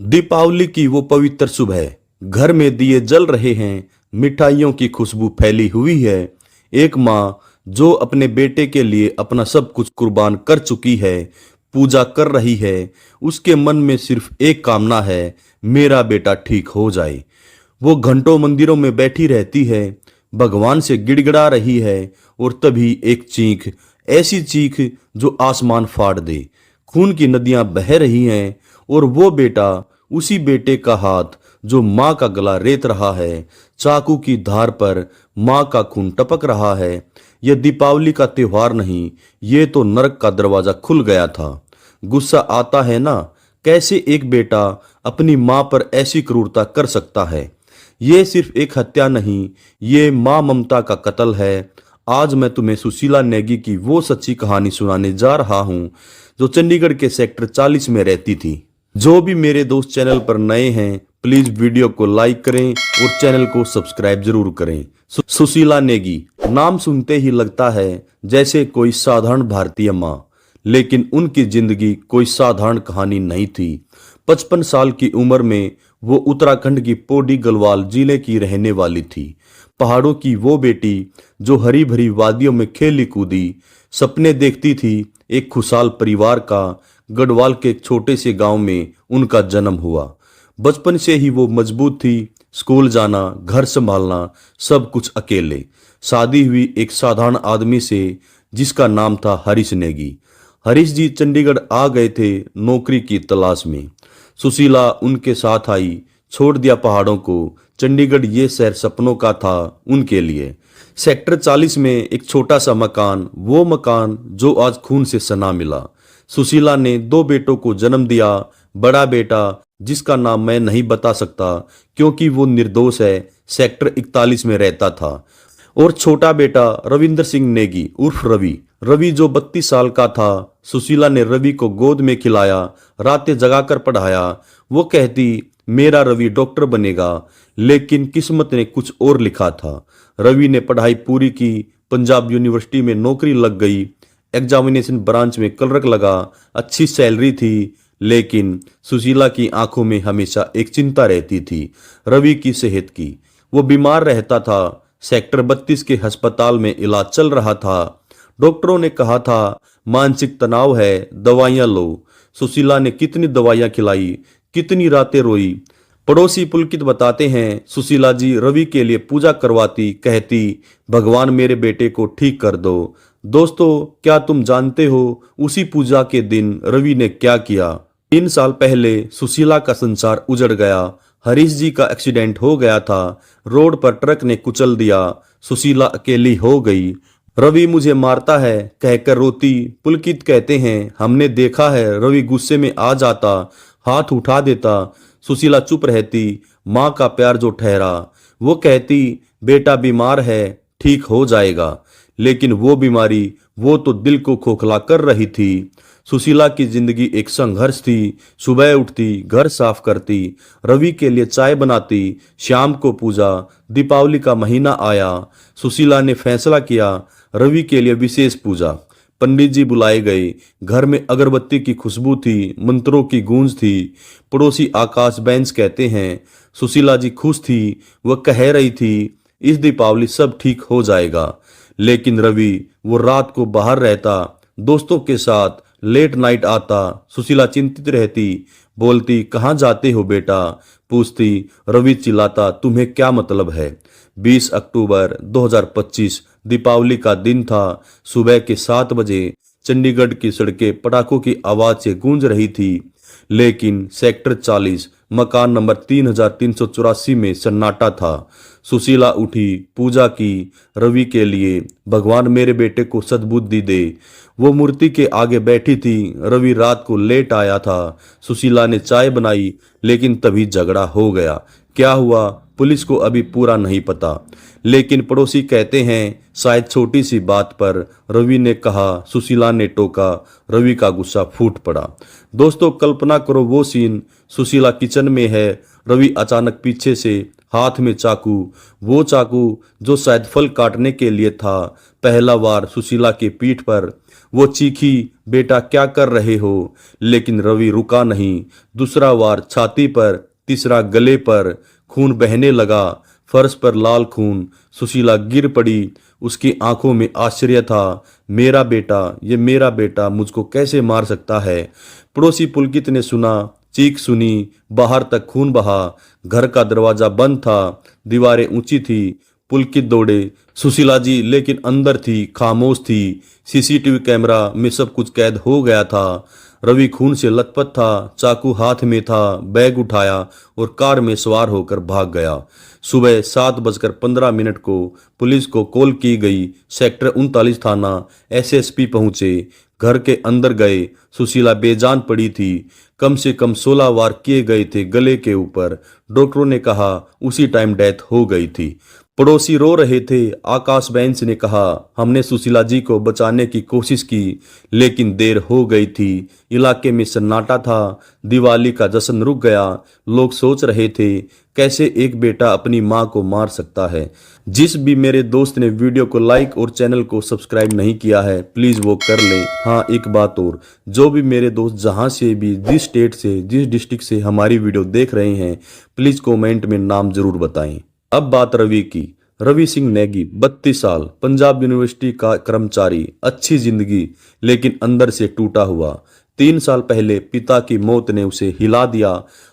दीपावली की वो पवित्र सुबह, घर में दिए जल रहे हैं, मिठाइयों की खुशबू फैली हुई है। एक माँ जो अपने बेटे के लिए अपना सब कुछ कुर्बान कर चुकी है, पूजा कर रही है। उसके मन में सिर्फ एक कामना है, मेरा बेटा ठीक हो जाए। वो घंटों मंदिरों में बैठी रहती है, भगवान से गिड़गिड़ा रही है, और तभी एक चीख, ऐसी चीख जो आसमान फाड़ दे। खून की नदियां बह रही हैं, और वो बेटा, उसी बेटे का हाथ जो माँ का गला रेत रहा है, चाकू की धार पर माँ का खून टपक रहा है। यह दीपावली का त्योहार नहीं, ये तो नरक का दरवाजा खुल गया था। गुस्सा आता है ना, कैसे एक बेटा अपनी माँ पर ऐसी क्रूरता कर सकता है। ये सिर्फ एक हत्या नहीं, ये माँ ममता का कत्ल है। आज मैं तुम्हें सुशीला नेगी की वो सच्ची कहानी सुनाने जा रहा हूँ, जो चंडीगढ़ के सेक्टर 40 में रहती थी। जो भी मेरे दोस्त चैनल पर नए हैं, प्लीज वीडियो को लाइक करें और चैनल को सब्सक्राइब जरूर करें। सुशीला नेगी नाम सुनते ही लगता है जैसे कोई साधारण भारतीय माँ, लेकिन उनकी जिंदगी कोई साधारण कहानी नहीं थी। 55 साल की उम्र में वो उत्तराखंड की पौड़ी गढ़वाल जिले की रहने वाली थी। पहाड़ों की वो बेटी जो हरी भरी वादियों में खेली कूदी, सपने देखती थी एक खुशहाल परिवार का। गढ़वाल के एक छोटे से गांव में उनका जन्म हुआ। बचपन से ही वो मजबूत थी, स्कूल जाना, घर संभालना, सब कुछ अकेले। शादी हुई एक साधारण आदमी से जिसका नाम था हरीश नेगी। हरीश जी चंडीगढ़ आ गए थे नौकरी की तलाश में। सुशीला उनके साथ आई, छोड़ दिया पहाड़ों को। चंडीगढ़ ये शहर सपनों का था उनके लिए। सेक्टर 40 में एक छोटा सा मकान, वो मकान जो आज खून से सना मिला। सुशीला ने 2 बेटों को जन्म दिया। बड़ा बेटा, जिसका नाम मैं नहीं बता सकता क्योंकि वो निर्दोष है, सेक्टर 41 में रहता था। और छोटा बेटा रविंद्र सिंह नेगी उर्फ रवि। रवि जो 32 साल का था। सुशीला ने रवि को गोद में खिलाया, रातें जगाकर पढ़ाया। वो कहती, मेरा रवि डॉक्टर बनेगा, लेकिन किस्मत ने कुछ और लिखा था। रवि ने पढ़ाई पूरी की, पंजाब यूनिवर्सिटी में नौकरी लग गई। एग्जामिनेशन ब्रांच में क्लर्क लगा, अच्छी सैलरी थी। लेकिन सुशीला की आंखों में हमेशा एक चिंता रहती थी, रवि की सेहत की। वो बीमार रहता था। सेक्टर 32 के अस्पताल में इलाज चल रहा था। डॉक्टरों ने कहा था मानसिक तनाव है, दवाइयां लो। सुशीला ने कितनी दवाइयां खिलाई, कितनी रातें रोई। पड़ोसी पुलकित बताते हैं, सुशीला जी रवि के लिए पूजा करवाती, कहती, भगवान मेरे बेटे को ठीक कर दो। दोस्तों, क्या तुम जानते हो उसी पूजा के दिन रवि ने क्या किया? 3 साल पहले सुशीला का संसार उजड़ गया। हरीश जी का एक्सीडेंट हो गया था, रोड पर ट्रक ने कुचल दिया। सुशीला अकेली हो गई। रवि मुझे मारता है कहकर रोती। पुलकित कहते हैं, हमने देखा है रवि गुस्से में आ जाता, हाथ उठा देता। सुशीला चुप रहती। माँ का प्यार जो ठहरा। वो कहती, बेटा बीमार है, ठीक हो जाएगा। लेकिन वो बीमारी, वो तो दिल को खोखला कर रही थी। सुशीला की जिंदगी एक संघर्ष थी। सुबह उठती, घर साफ करती, रवि के लिए चाय बनाती, शाम को पूजा। दीपावली का महीना आया। सुशीला ने फैसला किया, रवि के लिए विशेष पूजा। पंडित जी बुलाए गए। घर में अगरबत्ती की खुशबू थी, मंत्रों की गूंज थी। पड़ोसी आकाश बेंच कहते हैं, सुशीला जी खुश थी। वह कह रही थी, इस दीपावली सब ठीक हो जाएगा। लेकिन रवि, वो रात को बाहर रहता, दोस्तों के साथ लेट नाइट आता। सुशीला चिंतित रहती, बोलती, कहाँ जाते हो बेटा? पूछती, रवि चिल्लाता, तुम्हें क्या मतलब है? 20 अक्टूबर 2025 दीपावली का दिन था। सुबह के 7 बजे चंडीगढ़ की सड़कें पटाखों की आवाज से गूंज रही थी। लेकिन सेक्टर 40 मकान नंबर 3384 में सन्नाटा था। सुशीला उठी, पूजा की, रवि के लिए, भगवान मेरे बेटे को सद्बुद्धि दे। वो मूर्ति के आगे बैठी थी। रवि रात को लेट आया था। सुशीला ने चाय बनाई, लेकिन तभी झगड़ा हो गया। क्या हुआ पुलिस को अभी पूरा नहीं पता, लेकिन पड़ोसी कहते हैं शायद छोटी सी बात पर रवि ने कहा, सुशीला ने टोका। रवि का गुस्सा फूट पड़ा। दोस्तों, कल्पना करो वो सीन। सुशीला किचन में है, रवि अचानक पीछे से, हाथ में चाकू, वो चाकू जो शायद फल काटने के लिए था। पहला वार सुशीला की पीठ पर। वो चीखी, बेटा क्या कर रहे हो? लेकिन रवि रुका नहीं। दूसरा वार छाती पर, तीसरा गले पर। खून बहने लगा, फर्श पर लाल खून। सुशीला गिर पड़ी। उसकी आंखों में आश्चर्य था। मेरा बेटा, ये मेरा बेटा मुझको कैसे मार सकता है? पड़ोसी पुलकित ने सुना, चीख सुनी, बाहर तक खून बहा। घर का दरवाजा बंद था, दीवारें ऊंची थी। पुलकित दौड़े। सुशीला जी लेकिन अंदर थी, खामोश थी। सीसीटीवी कैमरा में सब कुछ कैद हो गया था। रवि खून से लथपथ था, चाकू हाथ में था। बैग उठाया और कार में सवार होकर भाग गया। सुबह 7:15 को पुलिस को कॉल की गई। सेक्टर 39 थाना एसएसपी पहुंचे। घर के अंदर गए। सुशीला बेजान पड़ी थी। कम से कम 16 वार किए गए थे गले के ऊपर। डॉक्टरों ने कहा उसी टाइम डेथ हो गई थी। पड़ोसी रो रहे थे। आकाश बेंस ने कहा, हमने सुशीला जी को बचाने की कोशिश की लेकिन देर हो गई थी। इलाके में सन्नाटा था। दिवाली का जश्न रुक गया। लोग सोच रहे थे कैसे एक बेटा अपनी मां को मार सकता है। जिस भी मेरे दोस्त ने वीडियो को लाइक और चैनल को सब्सक्राइब नहीं किया है प्लीज वो कर लें। हाँ, एक बात और, जो भी मेरे दोस्त जहां से भी, जिस स्टेट से, जिस डिस्ट्रिक्ट से हमारी वीडियो देख रहे हैं प्लीज कमेंट में नाम जरूर बताएं। अब बात रवि की। रवि सिंह नेगी 32 साल, पंजाब यूनिवर्सिटी का कर्मचारी। अच्छी जिंदगी लेकिन अंदर से टूटा हुआ। 3 साल पहले पिता की मौत ने उसे हिला दिया।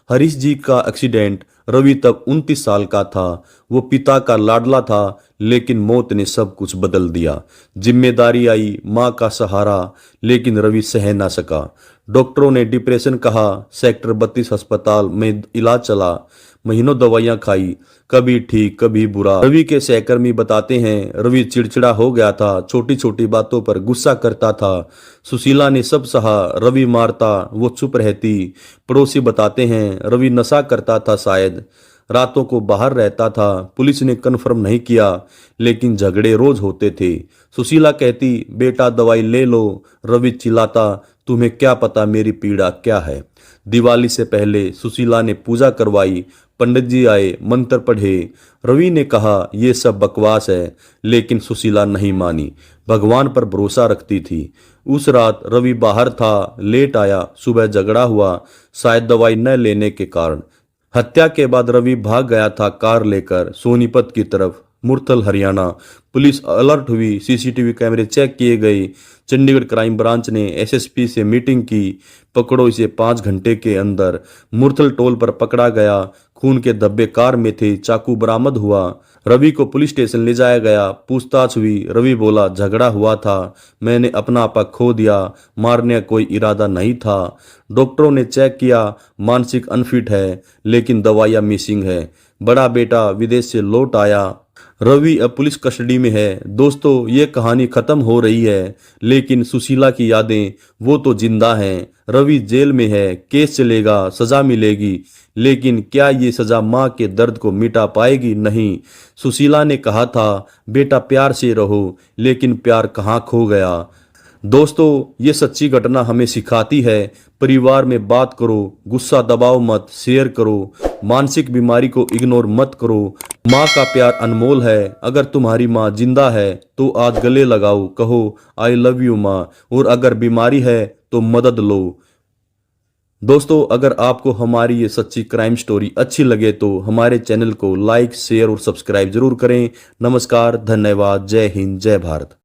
हरीश जी का एक्सीडेंट। रवि तब 29 साल का था। वो पिता का लाडला था लेकिन मौत ने सब कुछ बदल दिया। जिम्मेदारी आई, मां का सहारा, लेकिन रवि सह ना सका। डॉक्टरों ने डिप्रेशन कहा। सेक्टर 32 अस्पताल में इलाज चला। महीनों दवाइयां खाई, कभी ठीक कभी बुरा। रवि के सहकर्मी बताते हैं रवि चिड़चिड़ा हो गया था, छोटी छोटी बातों पर गुस्सा करता था। सुशीला ने सब सहा, रवि मारता, वो चुप रहती। पड़ोसी बताते हैं रवि नशा करता था शायद, रातों को बाहर रहता था। पुलिस ने कन्फर्म नहीं किया लेकिन झगड़े रोज होते थे। सुशीला कहती बेटा दवाई ले लो। रवि चिल्लाता तुम्हें क्या पता मेरी पीड़ा क्या है। दिवाली से पहले सुशीला ने पूजा करवाई। पंडित जी आए, मंत्र पढ़े। रवि ने कहा यह सब बकवास है लेकिन सुशीला नहीं मानी। भगवान पर भरोसा रखती थी। उस रात रवि बाहर था, लेट आया। सुबह झगड़ा हुआ, शायद दवाई न लेने के कारण। हत्या के बाद रवि भाग गया था कार लेकर सोनीपत की तरफ, मुरथल हरियाणा। पुलिस अलर्ट हुई, सीसीटीवी कैमरे चेक किए गए। चंडीगढ़ क्राइम ब्रांच ने एसएसपी से मीटिंग की। पकड़ो इसे 5 घंटे के अंदर। मुरथल टोल पर पकड़ा गया। खून के धब्बे कार में थे। चाकू बरामद हुआ। रवि को पुलिस स्टेशन ले जाया गया। पूछताछ हुई। रवि बोला झगड़ा हुआ था, मैंने अपना आपा खो दिया, मारने का कोई इरादा नहीं था। डॉक्टरों ने चेक किया, मानसिक अनफिट है लेकिन दवाइयां मिसिंग है। बड़ा बेटा विदेश से लौट आया। रवि अब पुलिस कस्टडी में है। दोस्तों ये कहानी खत्म हो रही है लेकिन सुशीला की यादें वो तो जिंदा हैं। रवि जेल में है, केस चलेगा, सजा मिलेगी, लेकिन क्या ये सजा मां के दर्द को मिटा पाएगी? नहीं। सुशीला ने कहा था बेटा प्यार से रहो, लेकिन प्यार कहाँ खो गया। दोस्तों ये सच्ची घटना हमें सिखाती है परिवार में बात करो, गुस्सा दबाओ मत, शेयर करो, मानसिक बीमारी को इग्नोर मत करो। माँ का प्यार अनमोल है। अगर तुम्हारी माँ जिंदा है तो आज गले लगाओ, कहो आई लव यू माँ, और अगर बीमारी है तो मदद लो। दोस्तों अगर आपको हमारी ये सच्ची क्राइम स्टोरी अच्छी लगे तो हमारे चैनल को लाइक, शेयर और सब्सक्राइब जरूर करें। नमस्कार, धन्यवाद, जय हिंद, जय भारत।